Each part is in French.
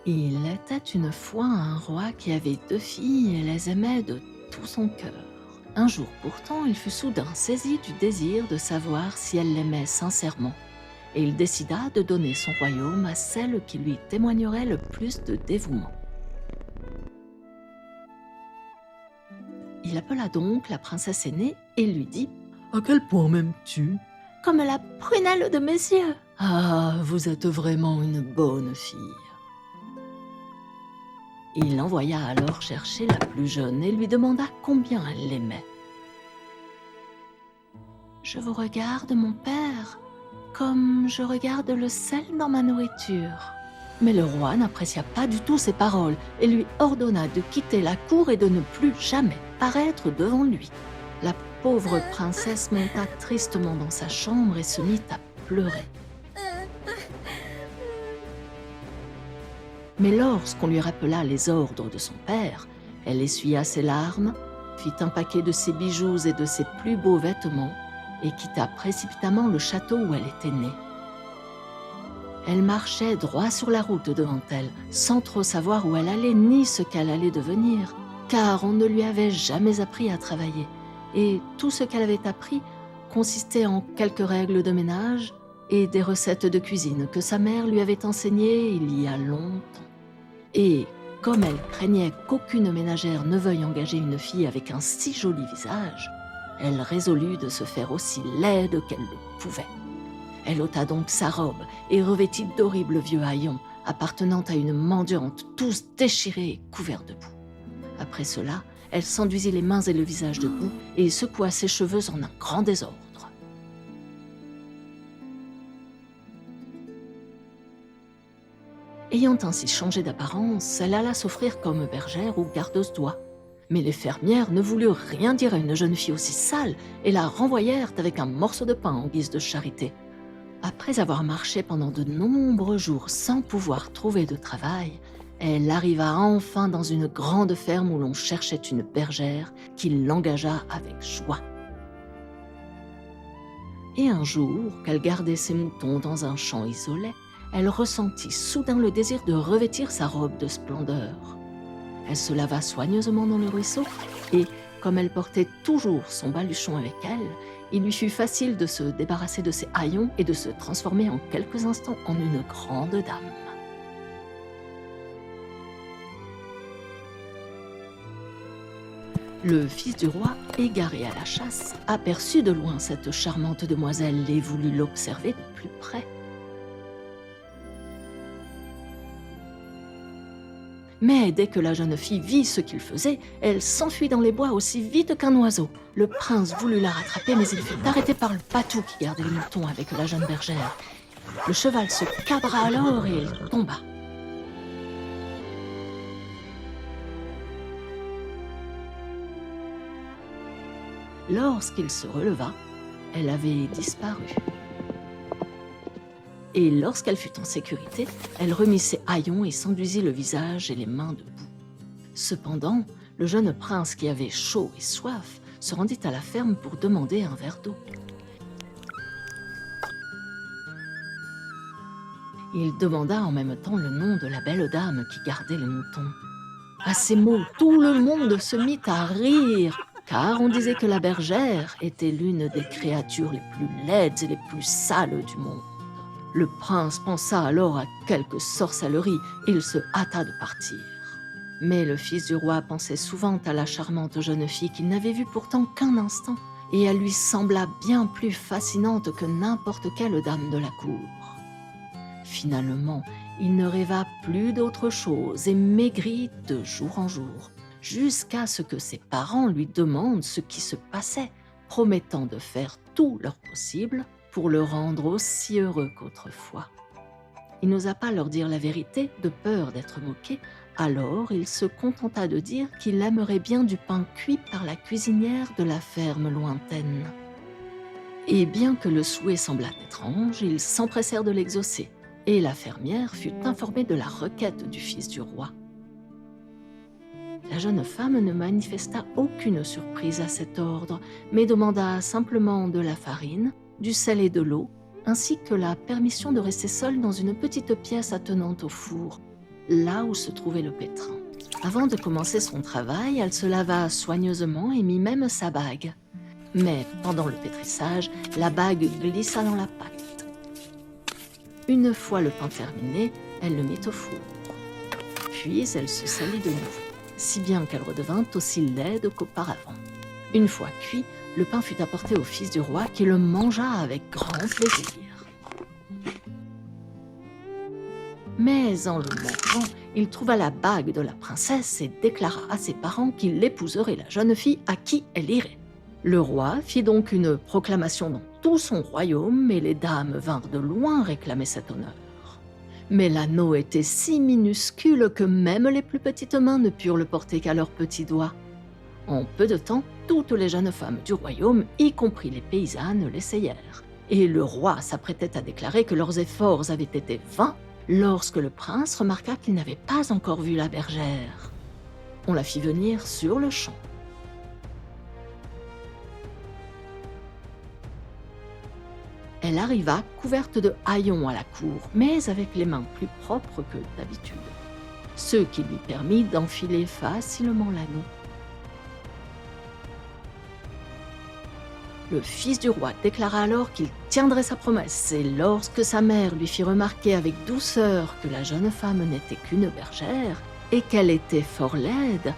Il était une fois un roi qui avait 2 filles et les aimait de tout son cœur. Un jour pourtant, il fut soudain saisi du désir de savoir si elle l'aimaient sincèrement, et il décida de donner son royaume à celle qui lui témoignerait le plus de dévouement. Il appela donc la princesse aînée et lui dit: À quel point m'aimes-tu? Comme la prunelle de mes yeux. Ah, vous êtes vraiment une bonne fille. Il envoya alors chercher la plus jeune et lui demanda combien elle l'aimait. Je vous regarde, mon père, comme je regarde le sel dans ma nourriture. Mais le roi n'apprécia pas du tout ces paroles et lui ordonna de quitter la cour et de ne plus jamais paraître devant lui. La pauvre princesse monta tristement dans sa chambre et se mit à pleurer. Mais lorsqu'on lui rappela les ordres de son père, elle essuya ses larmes, fit un paquet de ses bijoux et de ses plus beaux vêtements et quitta précipitamment le château où elle était née. Elle marchait droit sur la route devant elle, sans trop savoir où elle allait ni ce qu'elle allait devenir, car on ne lui avait jamais appris à travailler, et tout ce qu'elle avait appris consistait en quelques règles de ménage et des recettes de cuisine que sa mère lui avait enseignées il y a longtemps. Et comme elle craignait qu'aucune ménagère ne veuille engager une fille avec un si joli visage, elle résolut de se faire aussi laide qu'elle le pouvait. Elle ôta donc sa robe et revêtit d'horribles vieux haillons appartenant à une mendiante, tous déchirés et couverts de boue. Après cela, elle s'enduisit les mains et le visage de boue et secoua ses cheveux en un grand désordre. Ayant ainsi changé d'apparence, elle alla s'offrir comme bergère ou gardeuse d'oies. Mais les fermières ne voulurent rien dire à une jeune fille aussi sale et la renvoyèrent avec un morceau de pain en guise de charité. Après avoir marché pendant de nombreux jours sans pouvoir trouver de travail, elle arriva enfin dans une grande ferme où l'on cherchait une bergère qui l'engagea avec joie. Et un jour, qu'elle gardait ses moutons dans un champ isolé, elle ressentit soudain le désir de revêtir sa robe de splendeur. Elle se lava soigneusement dans le ruisseau et, comme elle portait toujours son baluchon avec elle, il lui fut facile de se débarrasser de ses haillons et de se transformer en quelques instants en une grande dame. Le fils du roi, égaré à la chasse, aperçut de loin cette charmante demoiselle et voulut l'observer de plus près. Mais dès que la jeune fille vit ce qu'il faisait, elle s'enfuit dans les bois aussi vite qu'un oiseau. Le prince voulut la rattraper, mais il fut arrêté par le patou qui gardait les moutons avec la jeune bergère. Le cheval se cabra alors et il tomba. Lorsqu'il se releva, elle avait disparu. Et lorsqu'elle fut en sécurité, elle remit ses haillons et s'enduisit le visage et les mains de boue. Cependant, le jeune prince qui avait chaud et soif se rendit à la ferme pour demander un verre d'eau. Il demanda en même temps le nom de la belle dame qui gardait les moutons. À ces mots, tout le monde se mit à rire, car on disait que la bergère était l'une des créatures les plus laides et les plus sales du monde. Le prince pensa alors à quelque sorcellerie et il se hâta de partir. Mais le fils du roi pensait souvent à la charmante jeune fille qu'il n'avait vue pourtant qu'un instant, et elle lui sembla bien plus fascinante que n'importe quelle dame de la cour. Finalement, il ne rêva plus d'autre chose et maigrit de jour en jour, jusqu'à ce que ses parents lui demandent ce qui se passait, promettant de faire tout leur possible pour le rendre aussi heureux qu'autrefois. Il n'osa pas leur dire la vérité, de peur d'être moqué, alors il se contenta de dire qu'il aimerait bien du pain cuit par la cuisinière de la ferme lointaine. Et bien que le souhait semblât étrange, ils s'empressèrent de l'exaucer, et la fermière fut informée de la requête du fils du roi. La jeune femme ne manifesta aucune surprise à cet ordre, mais demanda simplement de la farine, du sel et de l'eau, ainsi que la permission de rester seule dans une petite pièce attenante au four. là où se trouvait le pétrin. Avant de commencer son travail, elle se lava soigneusement et mit même sa bague. Mais pendant le pétrissage, la bague glissa dans la pâte. Une fois le pain terminé, elle le mit au four. Puis elle se salit de nouveau, si bien qu'elle redevint aussi laide qu'auparavant. Une fois cuit, le pain fut apporté au fils du roi qui le mangea avec grand plaisir. Mais en le mangeant, il trouva la bague de la princesse et déclara à ses parents qu'il épouserait la jeune fille à qui elle irait. Le roi fit donc une proclamation dans tout son royaume et les dames vinrent de loin réclamer cet honneur. Mais l'anneau était si minuscule que même les plus petites mains ne purent le porter qu'à leurs petits doigts. En peu de temps, toutes les jeunes femmes du royaume, y compris les paysannes, l'essayèrent. Et le roi s'apprêtait à déclarer que leurs efforts avaient été vains lorsque le prince remarqua qu'il n'avait pas encore vu la bergère. On la fit venir sur le champ. Elle arriva couverte de haillons à la cour, mais avec les mains plus propres que d'habitude, ce qui lui permit d'enfiler facilement l'anneau. Le fils du roi déclara alors qu'il tiendrait sa promesse, et lorsque sa mère lui fit remarquer avec douceur que la jeune femme n'était qu'une bergère et qu'elle était fort laide,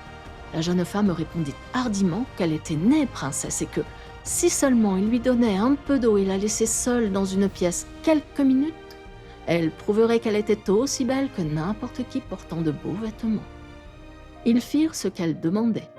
la jeune femme répondit hardiment qu'elle était née princesse et que, si seulement il lui donnait un peu d'eau et la laissait seule dans une pièce quelques minutes, elle prouverait qu'elle était aussi belle que n'importe qui portant de beaux vêtements. Ils firent ce qu'elle demandait.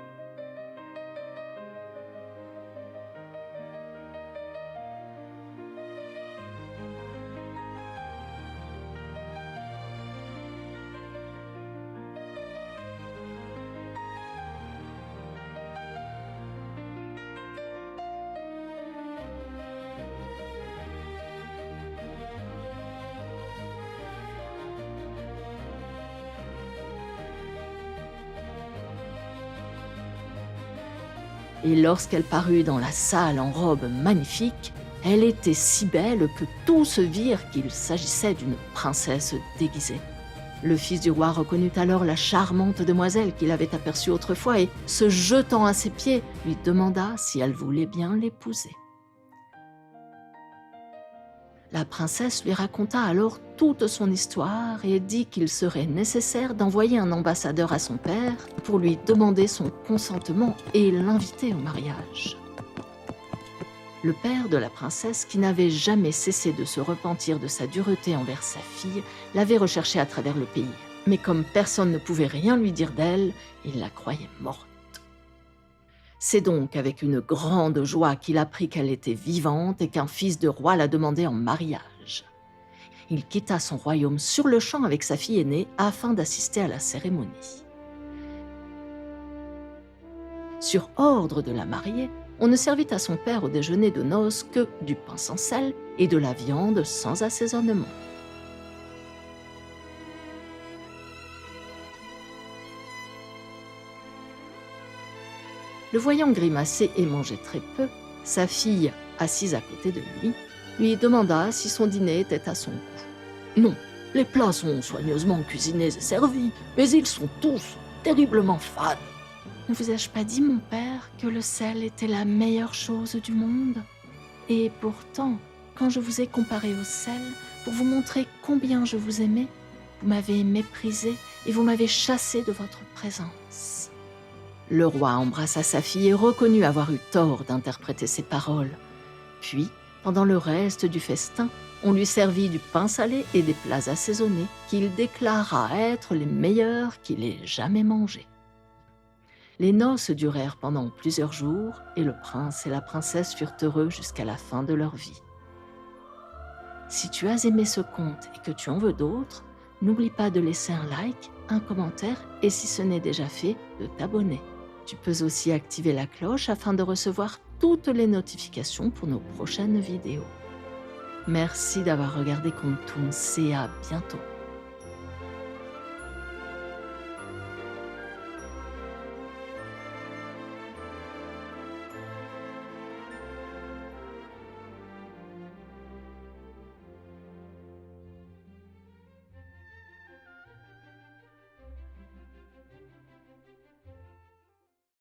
Et lorsqu'elle parut dans la salle en robe magnifique, elle était si belle que tous virent qu'il s'agissait d'une princesse déguisée. Le fils du roi reconnut alors la charmante demoiselle qu'il avait aperçue autrefois et, se jetant à ses pieds, lui demanda si elle voulait bien l'épouser. La princesse lui raconta alors toute son histoire et dit qu'il serait nécessaire d'envoyer un ambassadeur à son père pour lui demander son consentement et l'inviter au mariage. Le père de la princesse, qui n'avait jamais cessé de se repentir de sa dureté envers sa fille, l'avait recherchée à travers le pays. Mais comme personne ne pouvait rien lui dire d'elle, il la croyait morte. C'est donc avec une grande joie qu'il apprit qu'elle était vivante et qu'un fils de roi la demandait en mariage. Il quitta son royaume sur le champ avec sa fille aînée afin d'assister à la cérémonie. Sur ordre de la mariée, on ne servit à son père au déjeuner de noces que du pain sans sel et de la viande sans assaisonnement. Le voyant grimacer et manger très peu, sa fille, assise à côté de lui demanda si son dîner était à son goût. Non, les plats sont soigneusement cuisinés et servis, mais ils sont tous terriblement fades. Ne vous ai-je pas dit, mon père, que le sel était la meilleure chose du monde? Et pourtant, quand je vous ai comparé au sel, pour vous montrer combien je vous aimais, vous m'avez méprisé et vous m'avez chassé de votre présence. Le roi embrassa sa fille et reconnut avoir eu tort d'interpréter ses paroles. Puis, pendant le reste du festin, on lui servit du pain salé et des plats assaisonnés qu'il déclara être les meilleurs qu'il ait jamais mangés. Les noces durèrent pendant plusieurs jours et le prince et la princesse furent heureux jusqu'à la fin de leur vie. Si tu as aimé ce conte et que tu en veux d'autres, n'oublie pas de laisser un like, un commentaire et si ce n'est déjà fait, de t'abonner. Tu peux aussi activer la cloche afin de recevoir toutes les notifications pour nos prochaines vidéos. Merci d'avoir regardé Contes Toons et à bientôt.